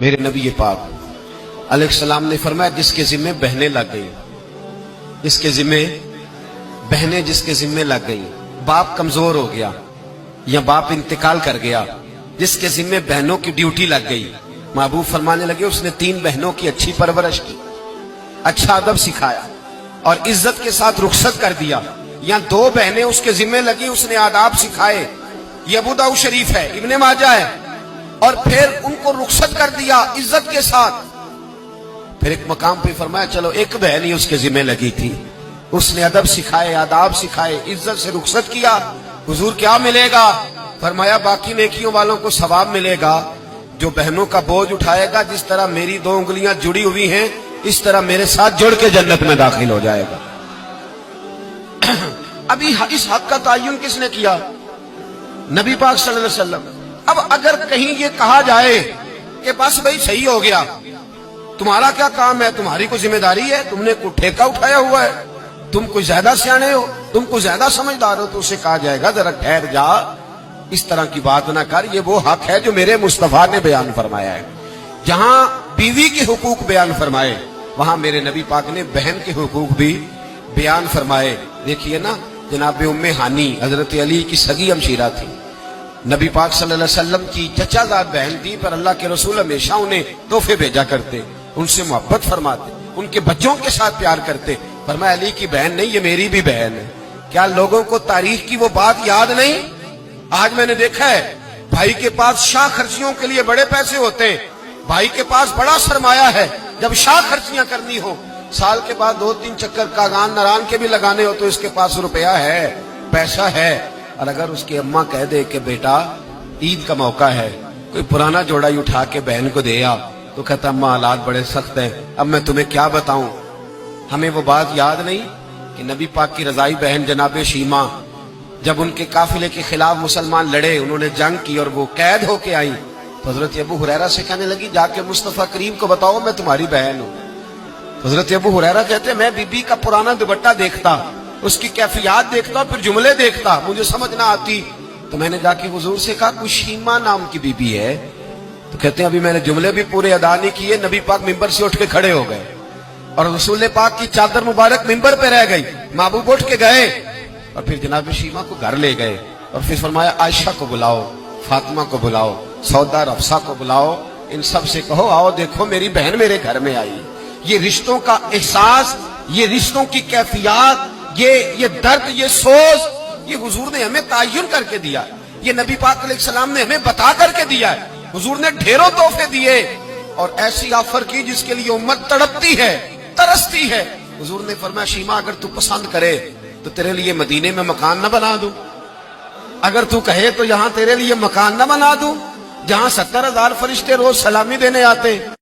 میرے نبی پاک علیہ السلام نے فرمایا جس کے ذمے بہنیں لگ گئی، جس کے ذمے بہنیں جس کے ذمے لگ گئی، باپ کمزور ہو گیا یا باپ انتقال کر گیا، جس کے ذمے بہنوں کی ڈیوٹی لگ گئی، محبوب فرمانے لگے اس نے 3 بہنوں کی اچھی پرورش کی، اچھا ادب سکھایا اور عزت کے ساتھ رخصت کر دیا، یا 2 بہنیں اس کے ذمے لگی، اس نے آداب سکھائے، یہ ابو داؤد شریف ہے، ابن ماجہ ہے، اور پھر ان کو رخصت کر دیا عزت کے ساتھ۔ پھر ایک مقام پہ فرمایا چلو ایک بہن ہی اس کے ذمہ لگی تھی، اس نے ادب سکھائے، آداب سکھائے، عزت سے رخصت کیا، حضور کیا ملے گا؟ فرمایا باقی نیکیوں والوں کو ثواب ملے گا، جو بہنوں کا بوجھ اٹھائے گا جس طرح میری 2 انگلیاں جڑی ہوئی ہیں اس طرح میرے ساتھ جڑ کے جنت میں داخل ہو جائے گا۔ ابھی اس حق کا تعین کس نے کیا؟ نبی پاک صلی اللہ علیہ وسلم۔ اب اگر کہیں یہ کہا جائے کہ بس بھائی صحیح ہو گیا، تمہارا کیا کام ہے، تمہاری کوئی ذمہ داری ہے، تم نے کوئی ٹھیکہ اٹھایا ہوا ہے، تم کوئی زیادہ سیانے ہو، تم کوئی زیادہ سمجھدار ہو، تو اسے کہا جائے گا ذرا ٹھہر جا، اس طرح کی بات نہ کر، یہ وہ حق ہے جو میرے مصطفیٰ نے بیان فرمایا ہے۔ جہاں بیوی کے حقوق بیان فرمائے وہاں میرے نبی پاک نے بہن کے حقوق بھی بیان فرمائے۔ دیکھیے نا، جناب ام ہانی حضرت علی کی سگی ہمشیرہ تھی، نبی پاک صلی اللہ علیہ وسلم کی چچا زاد بہن تھی، پر اللہ کے رسول ہمیشہ انہیں تحفے بھیجا کرتے، ان سے محبت فرماتے، ان کے بچوں کے ساتھ پیار کرتے۔ فرمایا علی کی بہن نہیں، یہ میری بھی بہن ہے۔ کیا لوگوں کو تاریخ کی وہ بات یاد نہیں؟ آج میں نے دیکھا ہے بھائی کے پاس شاہ خرچیوں کے لیے بڑے پیسے ہوتے ہیں، بھائی کے پاس بڑا سرمایہ ہے، جب شاہ خرچیاں کرنی ہو، سال کے بعد 2-3 چکر کاغان نران کے بھی لگانے ہو تو اس کے پاس روپیہ ہے، پیسہ ہے، اور اگر اس کی اماں کہہ دے کہ بیٹا عید کا موقع ہے، کوئی پرانا جوڑا ہی اٹھا کے بہن کو دے آ، تو کہتا اماں حالات بڑے سخت ہیں، اب میں تمہیں کیا بتاؤں۔ ہمیں وہ بات یاد نہیں کہ نبی پاک کی رضائی بہن جناب شیمہ جب ان کے قافلے کے خلاف مسلمان لڑے، انہوں نے جنگ کی اور وہ قید ہو کے آئی، تو حضرت ابو ہریرہ سے کہنے لگی جا کے مصطفیٰ کریم کو بتاؤ میں تمہاری بہن ہوں۔ حضرت ابو ہریرہ کہتے میں بی بی کا پرانا دوپٹہ دیکھتا، اس کی کیفیات دیکھتا، پھر جملے دیکھتا، مجھے سمجھ نہ آتی، تو میں نے جا کے حضور سے کہا کوئی شیمہ نام کی بی بی ہے؟ تو کہتے ہیں ابھی میں نے جملے بھی پورے ادا نہیں کیے، نبی پاک ممبر سے اٹھ کے کھڑے ہو گئے اور رسول پاک کی چادر مبارک ممبر پہ رہ گئی، محبوب اٹھ کے گئے اور پھر جناب شیمہ کو گھر لے گئے اور پھر فرمایا عائشہ کو بلاؤ، فاطمہ کو بلاؤ، سودا اور حفصہ کو بلاؤ، ان سب سے کہو آؤ دیکھو میری بہن میرے گھر میں آئی۔ یہ رشتوں کا احساس، یہ رشتوں کی کیفیات، یہ درد، یہ سوز، یہ حضور نے ہمیں تعین کر کے دیا، یہ نبی پاک علیہ السلام نے ہمیں بتا کر کے دیا ہے۔ حضور نے ڈھیروں تحفے دیے اور ایسی آفر کی جس کے لیے امت تڑپتی ہے، ترستی ہے۔ حضور نے فرمایا شیمہ اگر تو پسند کرے تو تیرے لیے مدینے میں مکان نہ بنا دوں، اگر تو کہے تو یہاں تیرے لیے مکان نہ بنا دوں جہاں 70,000 فرشتے روز سلامی دینے آتے۔